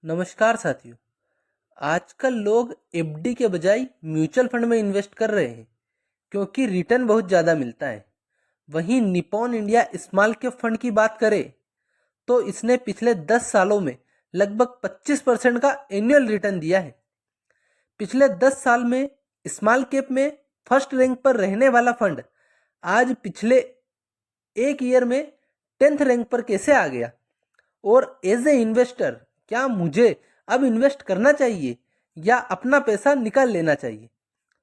नमस्कार साथियों। आजकल लोग एफडी के बजाय म्यूचुअल फंड में इन्वेस्ट कर रहे हैं क्योंकि रिटर्न बहुत ज़्यादा मिलता है। वहीं Nippon India small cap fund की बात करें तो इसने पिछले 10 सालों में लगभग 25% का एनुअल रिटर्न दिया है। पिछले 10 साल में स्मॉल कैप में फर्स्ट रैंक पर रहने वाला फंड आज पिछले एक ईयर में 10th रैंक पर कैसे आ गया, और एज ए इन्वेस्टर क्या मुझे अब इन्वेस्ट करना चाहिए या अपना पैसा निकाल लेना चाहिए।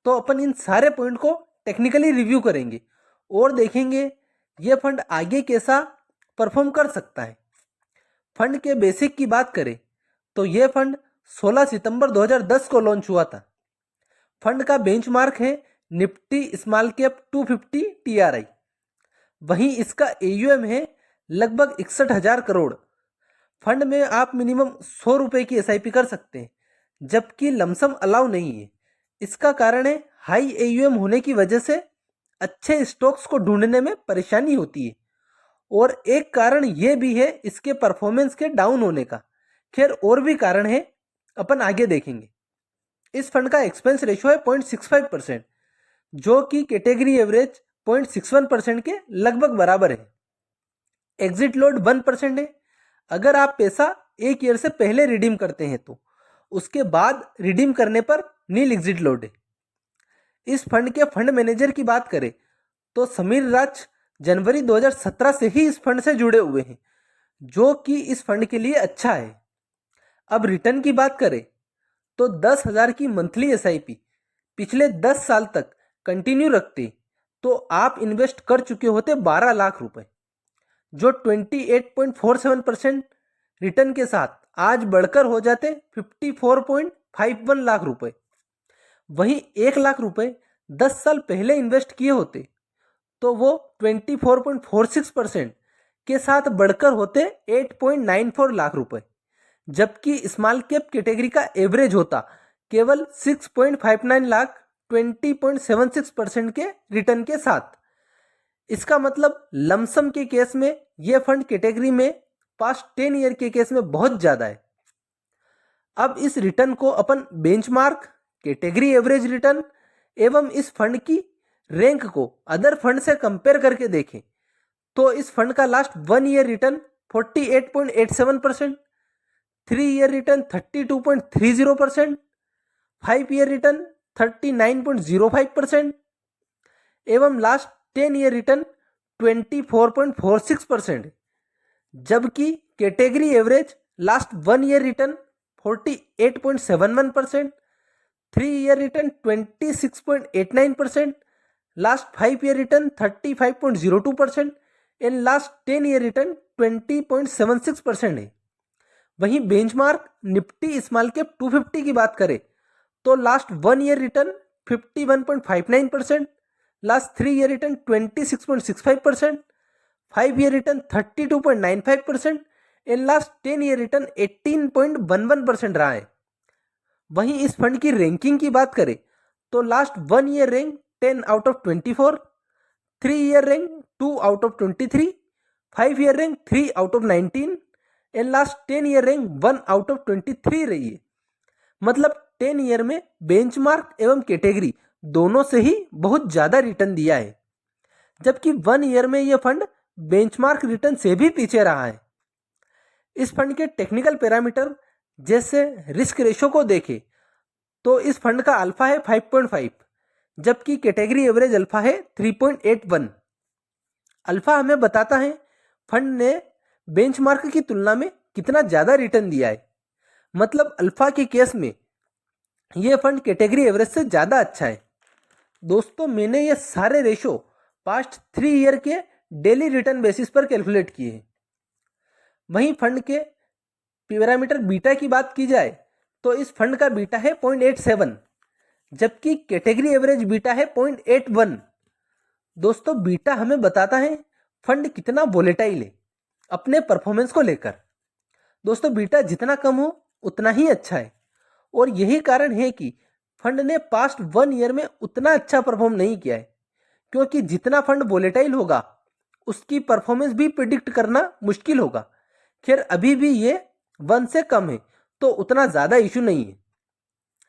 तो अपन इन सारे पॉइंट को टेक्निकली रिव्यू करेंगे और देखेंगे ये फंड आगे कैसा परफॉर्म कर सकता है। फंड के बेसिक की बात करें तो ये फंड 16 सितंबर 2010 को लॉन्च हुआ था। फंड का बेंचमार्क है निफ्टी स्मॉल कैप 250 TRI। वहीं इसका AUM है लगभग 61,000 करोड़। फंड में आप मिनिमम 100 रुपये की SIP कर सकते हैं, जबकि लमसम अलाउ नहीं है। इसका कारण है हाई AUM होने की वजह से अच्छे स्टॉक्स को ढूंढने में परेशानी होती है, और एक कारण ये भी है इसके परफॉर्मेंस के डाउन होने का। खैर और भी कारण है, अपन आगे देखेंगे। इस फंड का एक्सपेंस रेशियो है 0.65%, जो कि कैटेगरी एवरेज 0.61% के लगभग बराबर है। एग्जिट लोड 1% है। अगर आप पैसा एक ईयर से पहले रिडीम करते हैं तो उसके बाद रिडीम करने पर नील एग्जिट लोड है। इस फंड के फंड मैनेजर की बात करें तो समीर राज जनवरी 2017 से ही इस फंड से जुड़े हुए हैं, जो कि इस फंड के लिए अच्छा है। अब रिटर्न की बात करें तो 10,000 की मंथली SIP पिछले 10 साल तक कंटिन्यू रखते तो आप इन्वेस्ट कर चुके होते 12 लाख रुपए, जो 28.47% रिटर्न के साथ आज बढ़कर हो जाते 54.51 लाख रुपए। वहीं 1 लाख रुपए 10 साल पहले इन्वेस्ट किए होते तो वो 24.46% के साथ बढ़कर होते 8.94 लाख रुपए, जबकि स्मॉल कैप कैटेगरी का एवरेज होता केवल 6.59 लाख 20.76% के रिटर्न के साथ। इसका मतलब लमसम के केस में यह फंड कैटेगरी में पास्ट 10 ईयर के केस में बहुत ज़्यादा है। अब इस रिटर्न को अपन बेंचमार्क, कैटेगरी एवरेज रिटर्न एवं इस फंड की रैंक को अदर फंड से कंपेयर करके देखें तो इस फंड का last 1 year return 48.87%, 3 year return 32.30%, 5 year return 39.05% एवं लास्ट 10 ईयर रिटर्न 24.46%, जबकि category average last 1 year return 48.71%, 3 year return 26.89%, last 5 year return 35.02% and last 10 year return 20.76% है। वहीं बेंचमार्क निफ्टी स्मॉल कैप 250 की बात करें तो last 1 year return 51.59%, last 3 year return 26.65%, 5 year return 32.95% and last 10 year return 18.11% रहा है। वहीं इस फंड की रैंकिंग की बात करें तो last 1 year rank 10 out of 24, 3 year rank 2 out of 23, 5 year rank 3 out of 19 and last 10 year rank 1 out of 23 रही है। मतलब 10 ईयर में बेंचमार्क एवं कैटेगरी दोनों से ही बहुत ज़्यादा रिटर्न दिया है, जबकि 1 ईयर में यह फंड बेंचमार्क रिटर्न से भी पीछे रहा है। इस फंड के टेक्निकल पैरामीटर जैसे रिस्क रेशो को देखें तो इस फंड का अल्फा है 5.5, जबकि कैटेगरी एवरेज अल्फा है 3.81। अल्फा हमें बताता है फंड ने बेंचमार्क की तुलना में कितना ज़्यादा रिटर्न दिया है। मतलब अल्फा के केस में यह फंड कैटेगरी एवरेज से ज़्यादा अच्छा है। दोस्तों, मैंने ये सारे रेशो पास्ट 3 ईयर के डेली रिटर्न बेसिस पर कैलकुलेट किए हैं। वहीं फंड के पैरामीटर बीटा की बात की जाए तो इस फंड का बीटा है 0.87, जबकि कैटेगरी एवरेज बीटा है 0.81। दोस्तों, बीटा हमें बताता है फंड कितना वोलेटाइल है अपने परफॉर्मेंस को लेकर। दोस्तों, बीटा जितना कम हो उतना ही अच्छा है, और यही कारण है कि फंड ने पास्ट 1 ईयर में उतना अच्छा परफॉर्म नहीं किया है, क्योंकि जितना फंड वोलेटाइल होगा उसकी परफॉर्मेंस भी प्रिडिक्ट करना मुश्किल होगा। खैर अभी भी ये 1 से कम है, तो उतना ज़्यादा इशू नहीं है।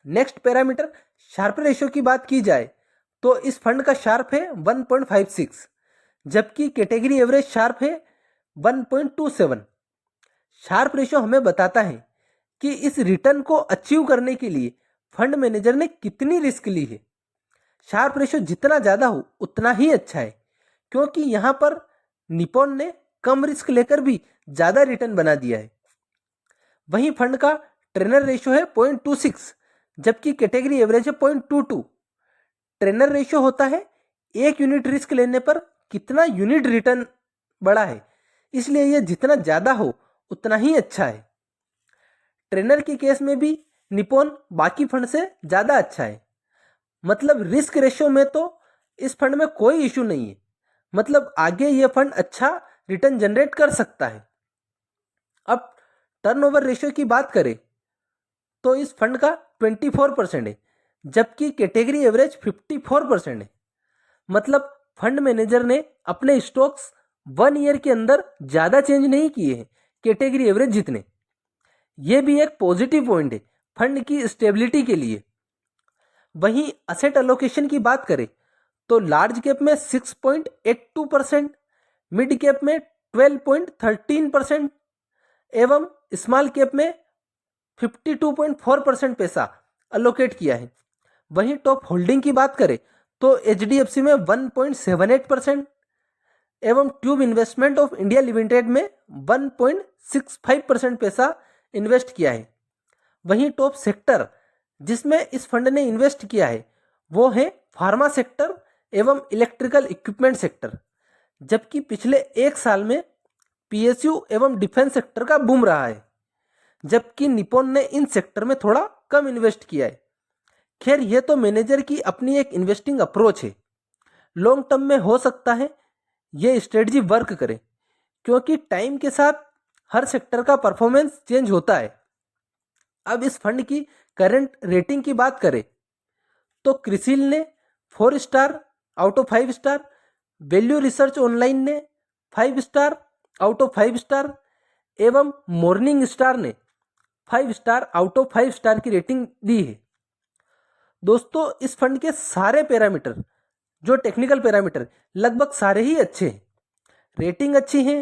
नेक्स्ट पैरामीटर शार्प रेशियो की बात की जाए तो इस फंड का शार्प है 1.56, जबकि कैटेगरी एवरेज शार्प है 1.27। शार्प रेशियो हमें बताता है कि इस रिटर्न को अचीव करने के लिए फंड मैनेजर ने कितनी रिस्क ली है। शार्प रेशियो जितना ज़्यादा हो उतना ही अच्छा है, क्योंकि यहाँ पर निपॉन ने कम रिस्क लेकर भी ज़्यादा रिटर्न बना दिया है। वहीं फंड का ट्रेनर रेशियो है 0.26, जबकि कैटेगरी एवरेज है 0.22। ट्रेनर रेशियो होता है एक यूनिट रिस्क लेने पर कितना यूनिट रिटर्न बड़ा है, इसलिए यह जितना ज़्यादा हो उतना ही अच्छा है। ट्रेनर के केस में भी निपॉन बाकी फंड से ज़्यादा अच्छा है। मतलब रिस्क रेशियो में तो इस फंड में कोई इशू नहीं है, मतलब आगे ये फंड अच्छा रिटर्न जनरेट कर सकता है। अब टर्नओवर रेशियो की बात करें तो इस फंड का 24% है, जबकि कैटेगरी एवरेज 54% है। मतलब फंड मैनेजर ने अपने स्टॉक्स 1 ईयर के अंदर ज़्यादा चेंज नहीं किए हैं कैटेगरी एवरेज जितने। ये भी एक पॉजिटिव पॉइंट है फंड की स्टेबिलिटी के लिए। वहीं असेट एलोकेशन की बात करें तो लार्ज कैप में 6.82%, मिड कैप में 12.13% एवं स्मॉल कैप में 52.4% पैसा अलोकेट किया है। वहीं टॉप होल्डिंग की बात करें तो HDFC में 1.78% एवं tube investment of India limited में 1.65% पैसा इन्वेस्ट किया है। वहीं टॉप सेक्टर जिसमें इस फंड ने इन्वेस्ट किया है वो है फार्मा सेक्टर एवं इलेक्ट्रिकल इक्विपमेंट सेक्टर, जबकि पिछले एक साल में PSU एवं डिफेंस सेक्टर का बूम रहा है, जबकि निपॉन ने इन सेक्टर में थोड़ा कम इन्वेस्ट किया है। खैर ये तो मैनेजर की अपनी एक इन्वेस्टिंग अप्रोच है, लॉन्ग टर्म में हो सकता है ये स्ट्रेटजी वर्क करे, क्योंकि टाइम के साथ हर सेक्टर का परफॉर्मेंस चेंज होता है। अब इस फंड की करंट रेटिंग की बात करें तो क्रिसिल ने 4 star out of 5 star, value research online ने 5 स्टार आउट ऑफ 5 स्टार एवं मॉर्निंग स्टार ने 5 स्टार आउट ऑफ 5 स्टार की रेटिंग दी है। दोस्तों इस फंड के सारे पैरामीटर जो टेक्निकल पैरामीटर लगभग सारे ही अच्छे हैं, रेटिंग अच्छी है,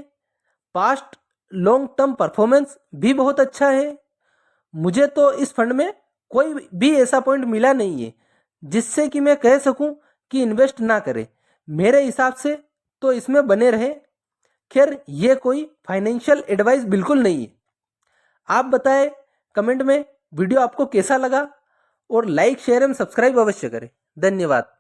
पास्ट लॉन्ग टर्म परफॉर्मेंस भी बहुत अच्छा है। मुझे तो इस फंड में कोई भी ऐसा पॉइंट मिला नहीं है जिससे कि मैं कह सकूं कि इन्वेस्ट ना करें। मेरे हिसाब से तो इसमें बने रहे। खैर ये कोई फाइनेंशियल एडवाइस बिल्कुल नहीं है। आप बताएं कमेंट में वीडियो आपको कैसा लगा, और लाइक शेयर एवं सब्सक्राइब अवश्य करें। धन्यवाद।